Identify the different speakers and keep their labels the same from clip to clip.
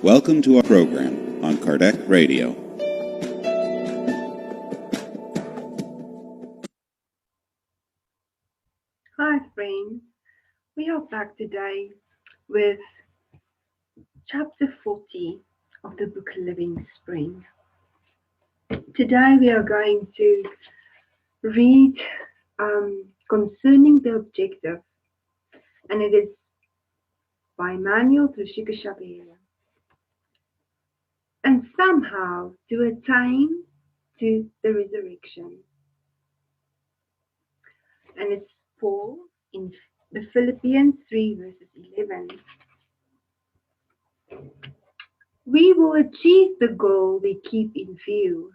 Speaker 1: Welcome to our program on Kardec Radio.
Speaker 2: Hi friends, we are back today with chapter 40 of the book Living Spring. Today we are going to read concerning the objective, and it is by Emmanuel Trishika. And somehow to attain to the resurrection. And it's Paul in the Philippians 3 verses 11. We will achieve the goal we keep in view.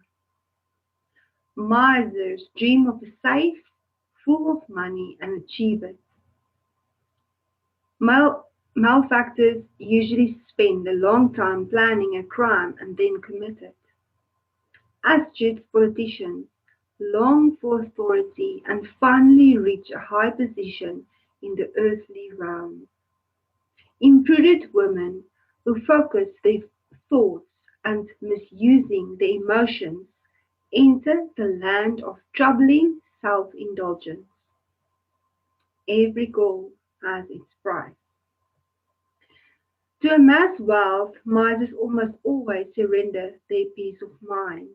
Speaker 2: Misers dream of a safe, full of money, and achieve it. Malefactors usually spend a long time planning a crime and then commit it. Astute politicians long for authority and finally reach a high position in the earthly realm. Imprudent women who focus their thoughts and misusing their emotions enter the land of troubling self-indulgence. Every goal has its price. To amass wealth, misers almost always surrender their peace of mind.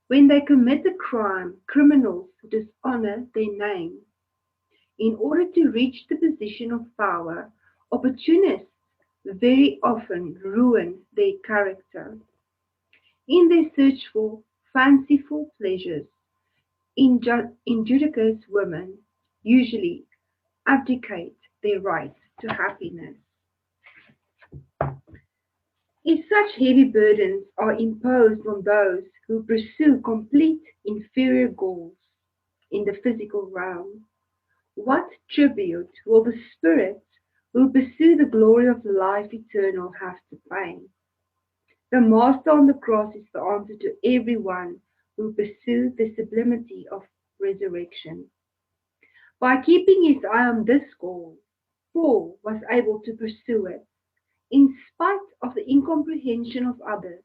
Speaker 2: When they commit a crime, criminals dishonor their name. In order to reach the position of power, opportunists very often ruin their character. In their search for fanciful pleasures, injudicious women usually abdicate their right to happiness. If such heavy burdens are imposed on those who pursue complete inferior goals in the physical realm, what tribute will the spirits who pursue the glory of the life eternal have to pay? The Master on the cross is the answer to everyone who pursues the sublimity of resurrection. By keeping his eye on this goal, Paul was able to pursue it, in spite of the incomprehension of others,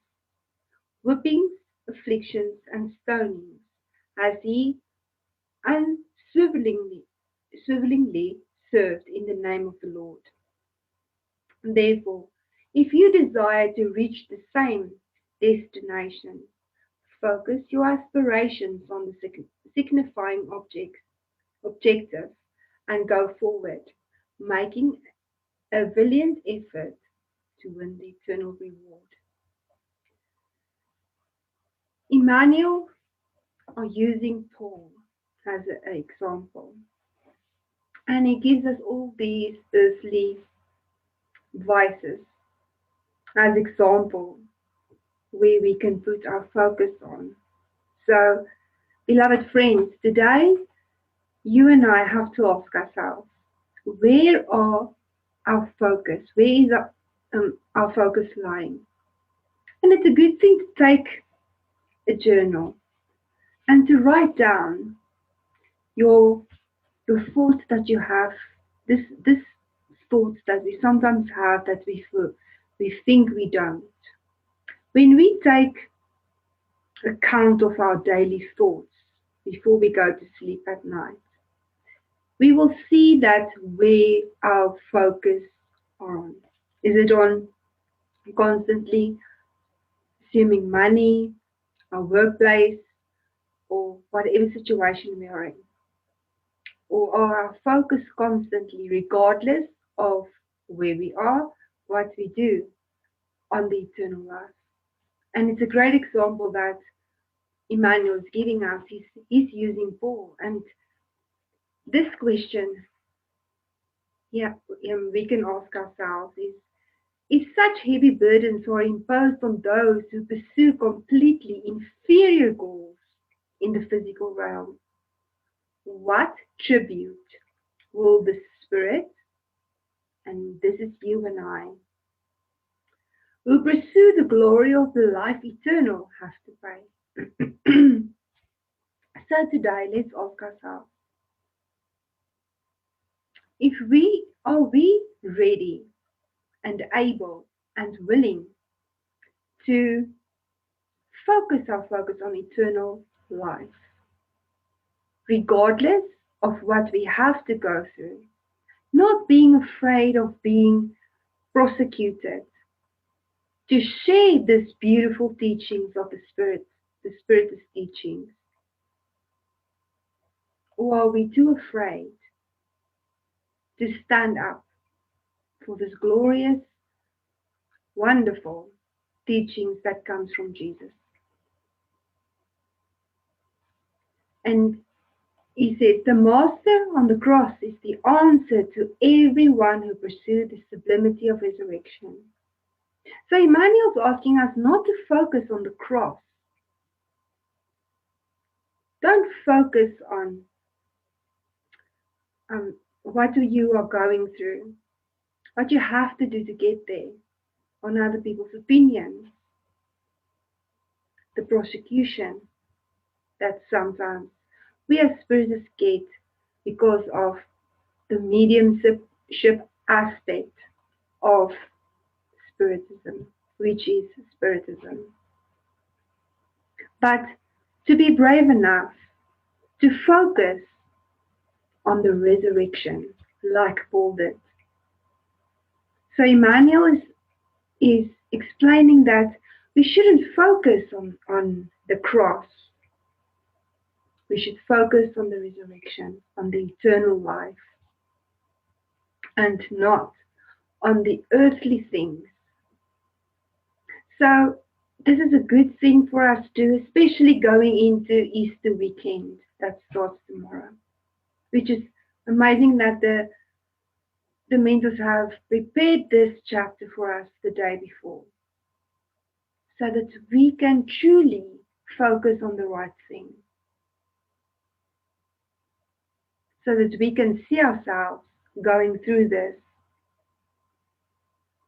Speaker 2: whippings, afflictions, and stonings, as he unswervingly served in the name of the Lord. Therefore, if you desire to reach the same destination, focus your aspirations on the signifying objective and go forward, making a valiant effort to win the eternal reward. Emmanuel are using Paul as an example, and he gives us all these earthly vices as example where we can put our focus on. So, beloved friends, today you and I have to ask ourselves, where are our focus? Where is our focus lying? And it's a good thing to take a journal and to write down your thoughts that you have, this thoughts that we sometimes have that we think we don't. When we take account of our daily thoughts before we go to sleep at night, we will see that where our focus on. Is it on constantly assuming money, our workplace, or whatever situation we are in? Or are our focus constantly, regardless of where we are, what we do, on the eternal life? And it's a great example that Emmanuel is giving us. He's using Paul. And this question, we can ask ourselves is, if such heavy burdens are imposed on those who pursue completely inferior goals in the physical realm, what tribute will the Spirit, and this is you and I, who pursue the glory of the life eternal, have to pay? So today, let's ask ourselves, are we ready and able and willing to focus our focus on eternal life, regardless of what we have to go through, not being afraid of being prosecuted, to share this beautiful teachings of the Spirit's teachings. Or are we too afraid to stand up for this glorious, wonderful teachings that comes from Jesus? And he says, the Master on the cross is the answer to everyone who pursued the sublimity of resurrection. So Emmanuel's asking us not to focus on the cross. Don't focus on what you are going through, what you have to do to get there, on other people's opinions, the prosecution that sometimes we as spiritists get because of the mediumship aspect of Spiritism, which is Spiritism. But to be brave enough to focus on the resurrection, like Paul did. So Emmanuel is explaining that we shouldn't focus on the cross. We should focus on the resurrection, on the eternal life, and not on the earthly things. So this is a good thing for us too, especially going into Easter weekend that starts tomorrow, which is amazing that the mentors have prepared this chapter for us the day before, so that we can truly focus on the right thing, so that we can see ourselves going through this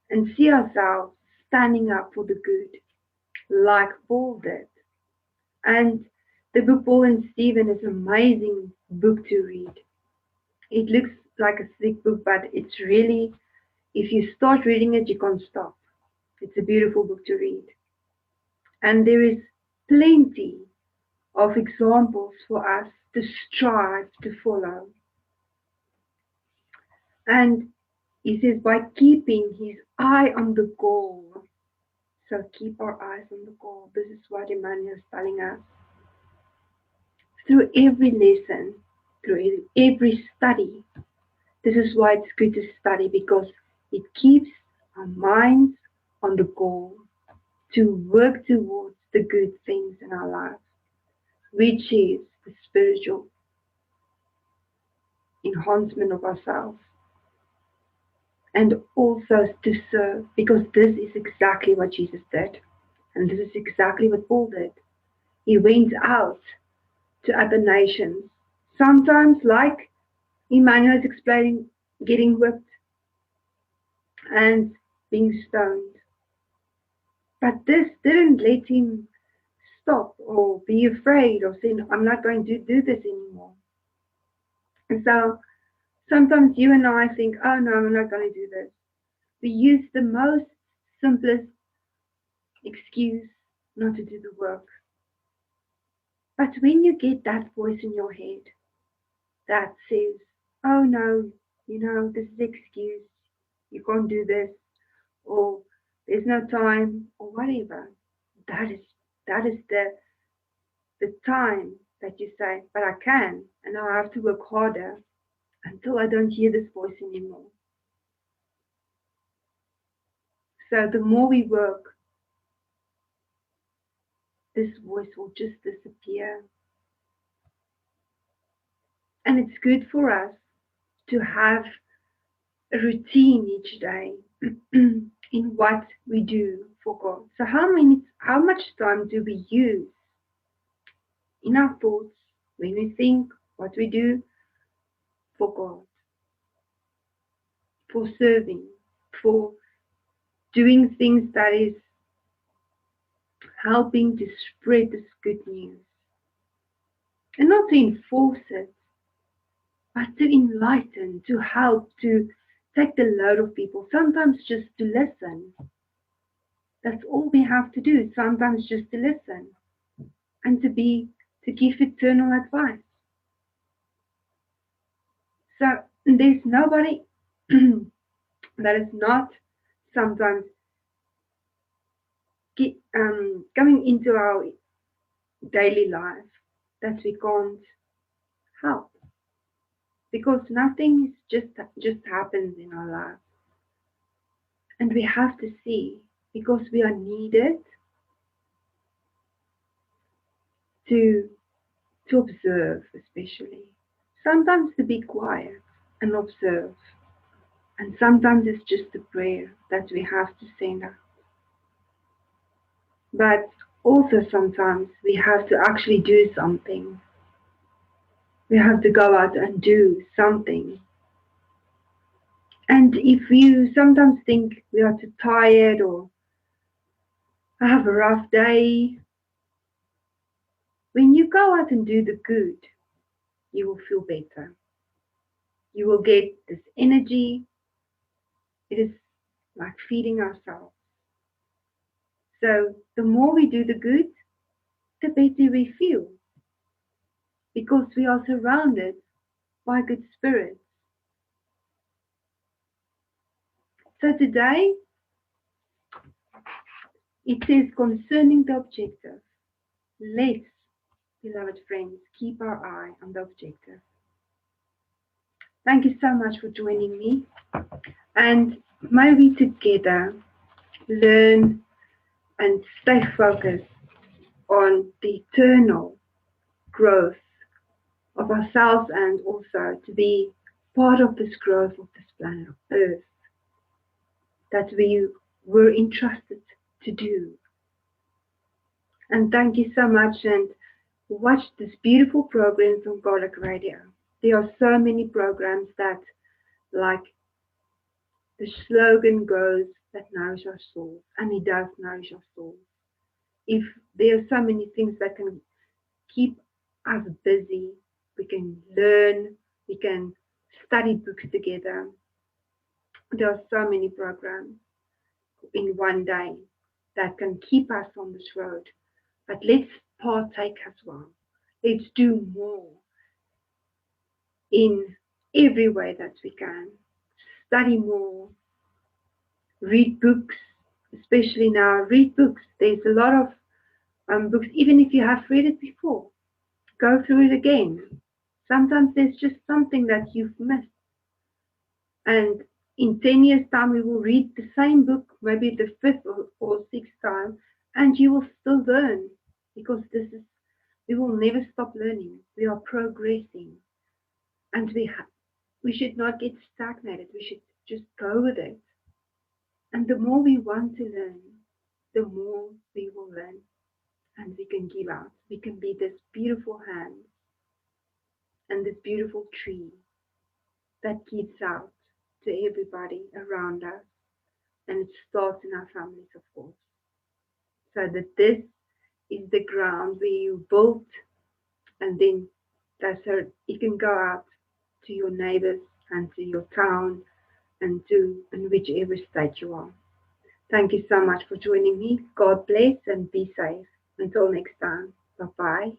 Speaker 2: and see ourselves standing up for the good, like Paul did. And the book Paul and Stephen is an amazing book to read. It looks like a thick book, but it's really, if you start reading it, you can't stop. It's a beautiful book to read. And there is plenty of examples for us to strive to follow. And he says, by keeping his eye on the goal. So keep our eyes on the goal. This is what Emmanuel is telling us. Through every lesson, through every study, this is why it's good to study, because it keeps our minds on the goal to work towards the good things in our lives, which is the spiritual enhancement of ourselves. And also to serve, because this is exactly what Jesus did. And this is exactly what Paul did. He went out to other nations, sometimes like Emmanuel is explaining, getting whipped and being stoned. But this didn't let him stop or be afraid or say, I'm not going to do this anymore. And so sometimes you and I think, oh no, I'm not going to do this. We use the most simplest excuse not to do the work. But when you get that voice in your head that says, oh no, this is an excuse, you can't do this, or there's no time, or whatever, that is the time that you say, but I can, and I have to work harder until I don't hear this voice anymore. So the more we work, this voice will just disappear. And it's good for us to have a routine each day in what we do for God. So how much time do we use in our thoughts when we think what we do for God, for serving, for doing things that is helping to spread this good news? And not to enforce it, but to enlighten, to help, to take the load of people, sometimes just to listen. That's all we have to do. Sometimes just to listen and to give eternal advice. So there's nobody that is not sometimes coming into our daily life that we can't help, because nothing is just happens in our life, and we have to see, because we are needed to observe, especially sometimes to be quiet and observe, and sometimes it's just a prayer that we have to send out. But also sometimes we have to actually do something. We have to go out and do something. And if you sometimes think we are too tired or I have a rough day, when you go out and do the good, you will feel better. You will get this energy. It is like feeding ourselves. So the more we do the good, the better we feel, because we are surrounded by good spirits. So today, it says concerning the objective, let's, beloved friends, keep our eye on the objective. Thank you so much for joining me, and may we together learn and stay focused on the eternal growth of ourselves, and also to be part of this growth of this planet of Earth that we were entrusted to do. And thank you so much, and watch this beautiful programs on Garlic Radio. There are so many programs that, like the slogan goes, that nourish our souls, and it does nourish our souls. If there are so many things that can keep us busy, we can learn, we can study books together. There are so many programs in one day that can keep us on this road. But let's partake as well. Let's do more in every way that we can. Study more, read books, especially now. Read books. There's a lot of books, even if you have read it before. Go through it again. Sometimes there's just something that you've missed. And in 10 years' time, we will read the same book, maybe the fifth or sixth time, and you will still learn, because we will never stop learning. We are progressing, and we should not get stagnated. We should just go with it. And the more we want to learn, the more we will learn, and we can give out. We can be this beautiful hand and this beautiful tree that gives out to everybody around us, and it starts in our families, of course. So that this is the ground where you build, and then that's how you can go out to your neighbors and to your town and to in whichever state you are. Thank you so much for joining me. God bless and be safe. Until next time. Bye-bye.